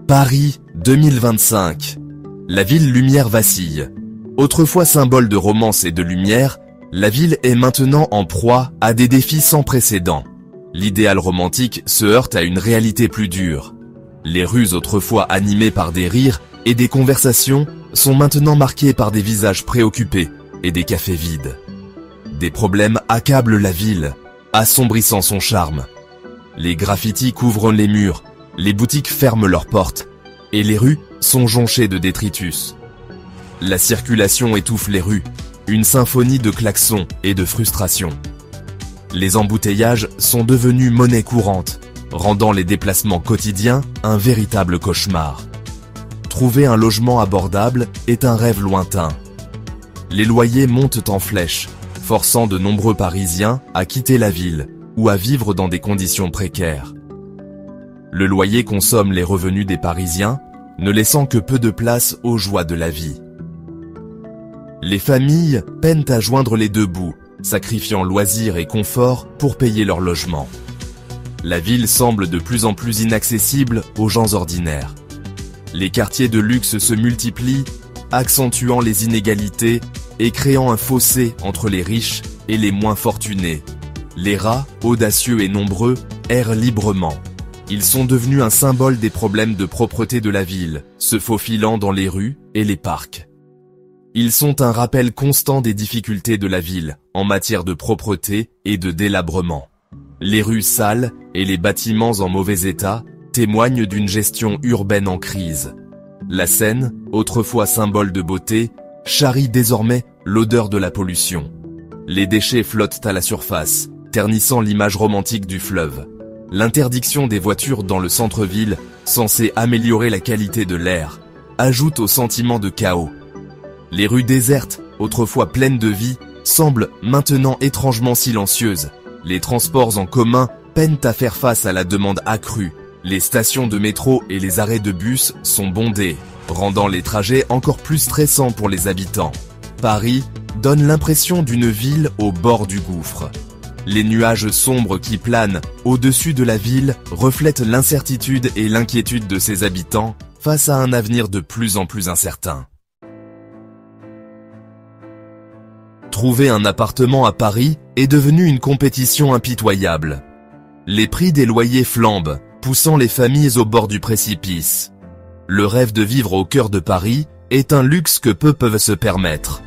Paris 2025. La ville lumière vacille. Autrefois symbole de romance et de lumière, la ville est maintenant en proie à des défis sans précédent. L'idéal romantique se heurte à une réalité plus dure. Les rues autrefois animées par des rires et des conversations sont maintenant marquées par des visages préoccupés et des cafés vides. Des problèmes accablent la ville, assombrissant son charme. Les graffitis couvrent les murs, les boutiques ferment leurs portes, et les rues sont jonchées de détritus. La circulation étouffe les rues, une symphonie de klaxons et de frustration. Les embouteillages sont devenus monnaie courante, rendant les déplacements quotidiens un véritable cauchemar. Trouver un logement abordable est un rêve lointain. Les loyers montent en flèche, forçant de nombreux Parisiens à quitter la ville ou à vivre dans des conditions précaires. Le loyer consomme les revenus des Parisiens, ne laissant que peu de place aux joies de la vie. Les familles peinent à joindre les deux bouts, sacrifiant loisirs et confort pour payer leur logement. La ville semble de plus en plus inaccessible aux gens ordinaires. Les quartiers de luxe se multiplient, accentuant les inégalités et créant un fossé entre les riches et les moins fortunés. Les rats, audacieux et nombreux, errent librement. Ils sont devenus un symbole des problèmes de propreté de la ville, se faufilant dans les rues et les parcs. Ils sont un rappel constant des difficultés de la ville en matière de propreté et de délabrement. Les rues sales et les bâtiments en mauvais état témoignent d'une gestion urbaine en crise. La Seine, autrefois symbole de beauté, charrie désormais l'odeur de la pollution. Les déchets flottent à la surface, ternissant l'image romantique du fleuve. L'interdiction des voitures dans le centre-ville, censée améliorer la qualité de l'air, ajoute au sentiment de chaos. Les rues désertes, autrefois pleines de vie, semblent maintenant étrangement silencieuses. Les transports en commun peinent à faire face à la demande accrue. Les stations de métro et les arrêts de bus sont bondés, rendant les trajets encore plus stressants pour les habitants. Paris donne l'impression d'une ville au bord du gouffre. Les nuages sombres qui planent au-dessus de la ville reflètent l'incertitude et l'inquiétude de ses habitants face à un avenir de plus en plus incertain. Trouver un appartement à Paris est devenu une compétition impitoyable. Les prix des loyers flambent, poussant les familles au bord du précipice. Le rêve de vivre au cœur de Paris est un luxe que peu peuvent se permettre.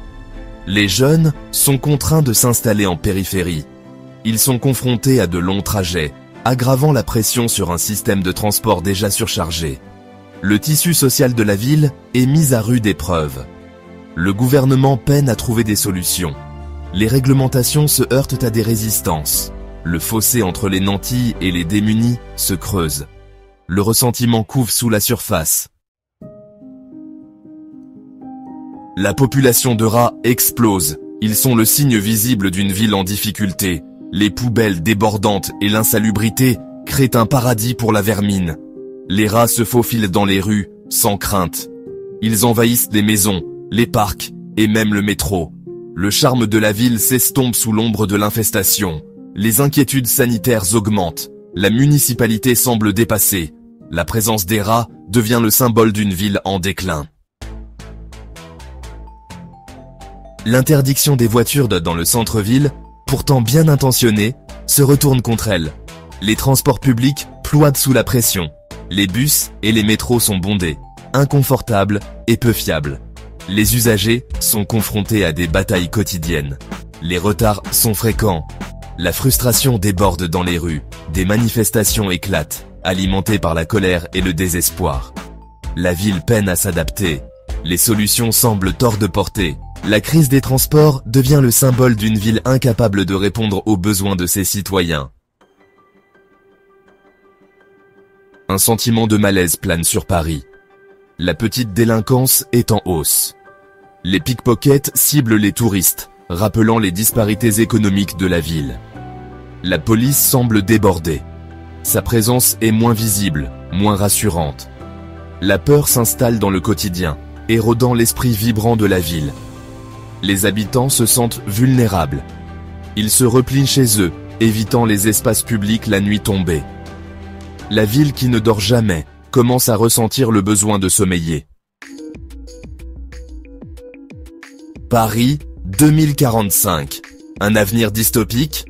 Les jeunes sont contraints de s'installer en périphérie. Ils sont confrontés à de longs trajets, aggravant la pression sur un système de transport déjà surchargé. Le tissu social de la ville est mis à rude épreuve. Le gouvernement peine à trouver des solutions. Les réglementations se heurtent à des résistances. Le fossé entre les nantis et les démunis se creuse. Le ressentiment couve sous la surface. La population de rats explose. Ils sont le signe visible d'une ville en difficulté. Les poubelles débordantes et l'insalubrité créent un paradis pour la vermine. Les rats se faufilent dans les rues, sans crainte. Ils envahissent les maisons, les parcs et même le métro. Le charme de la ville s'estompe sous l'ombre de l'infestation. Les inquiétudes sanitaires augmentent. La municipalité semble dépassée. La présence des rats devient le symbole d'une ville en déclin. L'interdiction des voitures dans le centre-ville, pourtant bien intentionnée, se retourne contre elle. Les transports publics ploient sous la pression. Les bus et les métros sont bondés, inconfortables et peu fiables. Les usagers sont confrontés à des batailles quotidiennes. Les retards sont fréquents. La frustration déborde dans les rues. Des manifestations éclatent, alimentées par la colère et le désespoir. La ville peine à s'adapter. Les solutions semblent hors de portée. La crise des transports devient le symbole d'une ville incapable de répondre aux besoins de ses citoyens. Un sentiment de malaise plane sur Paris. La petite délinquance est en hausse. Les pickpockets ciblent les touristes, rappelant les disparités économiques de la ville. La police semble débordée. Sa présence est moins visible, moins rassurante. La peur s'installe dans le quotidien, érodant l'esprit vibrant de la ville. Les habitants se sentent vulnérables. Ils se replient chez eux, évitant les espaces publics la nuit tombée. La ville qui ne dort jamais commencent à ressentir le besoin de sommeiller. Paris, 2045. Un avenir dystopique?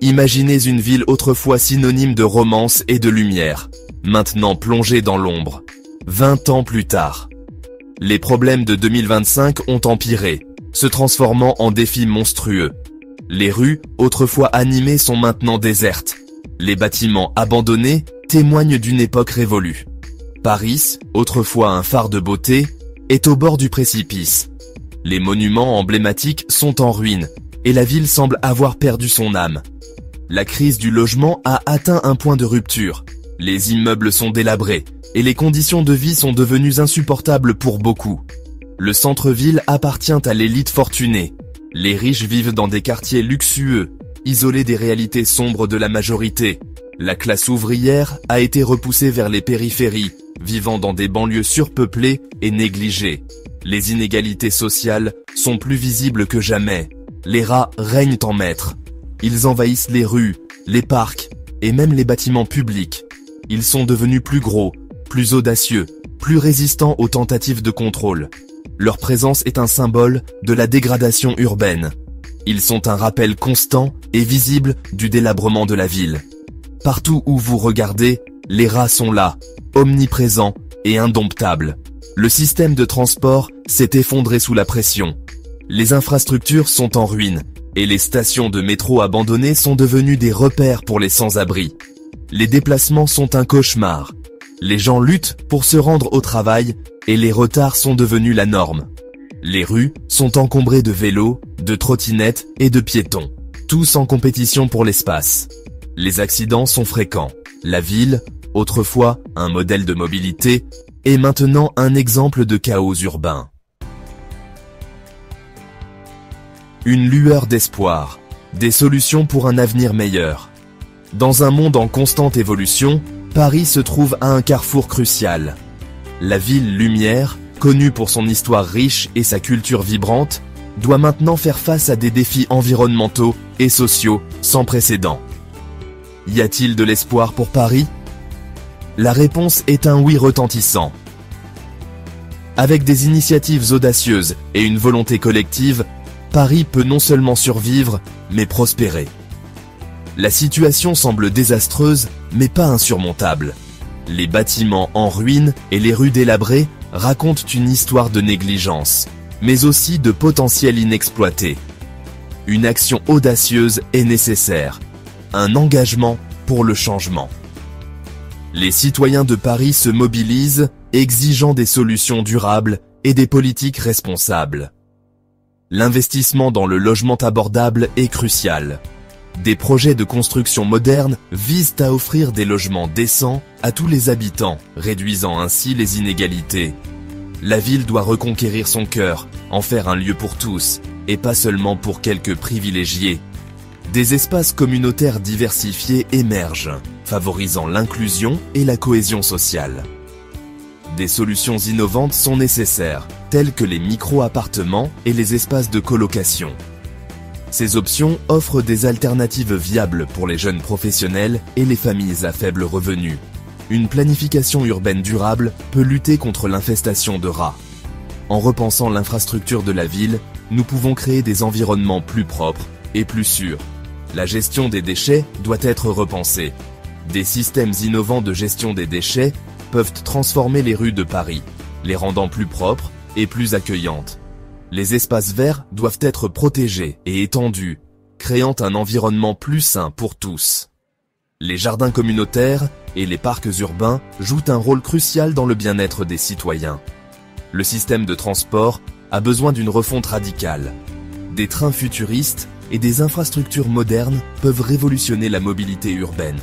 Imaginez une ville autrefois synonyme de romance et de lumière, maintenant plongée dans l'ombre. 20 ans plus tard. Les problèmes de 2025 ont empiré, se transformant en défis monstrueux. Les rues, autrefois animées, sont maintenant désertes. Les bâtiments abandonnés témoignent d'une époque révolue. Paris, autrefois un phare de beauté, est au bord du précipice. Les monuments emblématiques sont en ruine, et la ville semble avoir perdu son âme. La crise du logement a atteint un point de rupture. Les immeubles sont délabrés, et les conditions de vie sont devenues insupportables pour beaucoup. Le centre-ville appartient à l'élite fortunée. Les riches vivent dans des quartiers luxueux, isolés des réalités sombres de la majorité. La classe ouvrière a été repoussée vers les périphéries, vivant dans des banlieues surpeuplées et négligées. Les inégalités sociales sont plus visibles que jamais. Les rats règnent en maître. Ils envahissent les rues, les parcs et même les bâtiments publics. Ils sont devenus plus gros, plus audacieux, plus résistants aux tentatives de contrôle. Leur présence est un symbole de la dégradation urbaine. Ils sont un rappel constant et visible du délabrement de la ville. Partout où vous regardez, les rats sont là, omniprésents et indomptables. Le système de transport s'est effondré sous la pression. Les infrastructures sont en ruine, et les stations de métro abandonnées sont devenues des repères pour les sans-abri. Les déplacements sont un cauchemar. Les gens luttent pour se rendre au travail, et les retards sont devenus la norme. Les rues sont encombrées de vélos, de trottinettes et de piétons, tous en compétition pour l'espace. Les accidents sont fréquents. La ville, autrefois un modèle de mobilité, est maintenant un exemple de chaos urbain. Une lueur d'espoir, des solutions pour un avenir meilleur. Dans un monde en constante évolution, Paris se trouve à un carrefour crucial. La ville lumière, connue pour son histoire riche et sa culture vibrante, doit maintenant faire face à des défis environnementaux et sociaux sans précédent. Y a-t-il de l'espoir pour Paris? La réponse est un oui retentissant. Avec des initiatives audacieuses et une volonté collective, Paris peut non seulement survivre, mais prospérer. La situation semble désastreuse, mais pas insurmontable. Les bâtiments en ruine et les rues délabrées racontent une histoire de négligence, mais aussi de potentiel inexploité. Une action audacieuse est nécessaire, un engagement pour le changement. Les citoyens de Paris se mobilisent, exigeant des solutions durables et des politiques responsables. L'investissement dans le logement abordable est crucial. Des projets de construction moderne visent à offrir des logements décents à tous les habitants, réduisant ainsi les inégalités. La ville doit reconquérir son cœur, en faire un lieu pour tous, et pas seulement pour quelques privilégiés. Des espaces communautaires diversifiés émergent, favorisant l'inclusion et la cohésion sociale. Des solutions innovantes sont nécessaires, telles que les micro-appartements et les espaces de colocation. Ces options offrent des alternatives viables pour les jeunes professionnels et les familles à faible revenu. Une planification urbaine durable peut lutter contre l'infestation de rats. En repensant l'infrastructure de la ville, nous pouvons créer des environnements plus propres et plus sûrs. La gestion des déchets doit être repensée. Des systèmes innovants de gestion des déchets peuvent transformer les rues de Paris, les rendant plus propres et plus accueillantes. Les espaces verts doivent être protégés et étendus, créant un environnement plus sain pour tous. Les jardins communautaires et les parcs urbains jouent un rôle crucial dans le bien-être des citoyens. Le système de transport a besoin d'une refonte radicale. Des trains futuristes et des infrastructures modernes peuvent révolutionner la mobilité urbaine.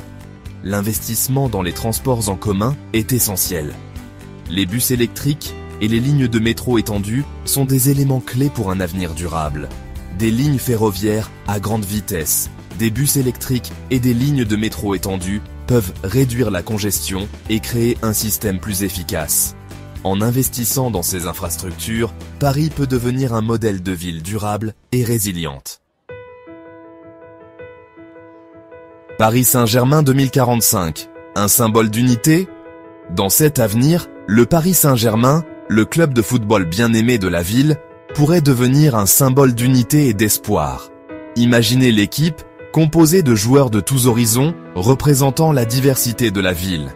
L'investissement dans les transports en commun est essentiel. Les bus électriques et les lignes de métro étendues sont des éléments clés pour un avenir durable. Des lignes ferroviaires à grande vitesse, des bus électriques et des lignes de métro étendues peuvent réduire la congestion et créer un système plus efficace. En investissant dans ces infrastructures, Paris peut devenir un modèle de ville durable et résiliente. Paris Saint-Germain 2045, un symbole d'unité? Dans cet avenir, le Paris Saint-Germain, le club de football bien aimé de la ville, pourrait devenir un symbole d'unité et d'espoir. Imaginez l'équipe, composée de joueurs de tous horizons, représentant la diversité de la ville.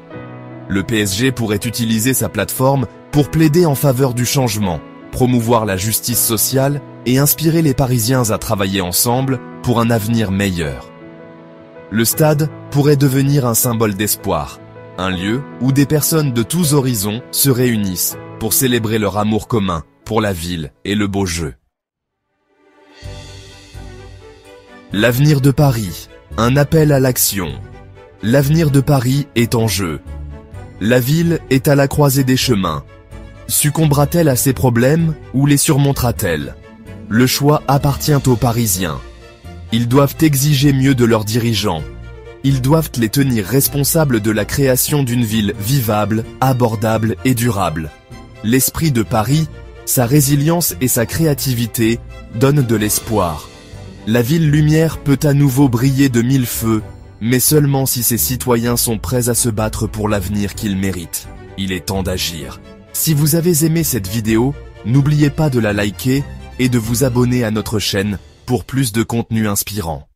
Le PSG pourrait utiliser sa plateforme pour plaider en faveur du changement, promouvoir la justice sociale et inspirer les Parisiens à travailler ensemble pour un avenir meilleur. Le stade pourrait devenir un symbole d'espoir, un lieu où des personnes de tous horizons se réunissent pour célébrer leur amour commun pour la ville et le beau jeu. L'avenir de Paris, un appel à l'action. L'avenir de Paris est en jeu. La ville est à la croisée des chemins. Succombera-t-elle à ses problèmes ou les surmontera-t-elle? Le choix appartient aux Parisiens. Ils doivent exiger mieux de leurs dirigeants. Ils doivent les tenir responsables de la création d'une ville vivable, abordable et durable. L'esprit de Paris, sa résilience et sa créativité donnent de l'espoir. La ville lumière peut à nouveau briller de mille feux, mais seulement si ses citoyens sont prêts à se battre pour l'avenir qu'ils méritent. Il est temps d'agir. Si vous avez aimé cette vidéo, n'oubliez pas de la liker et de vous abonner à notre chaîne pour plus de contenu inspirant.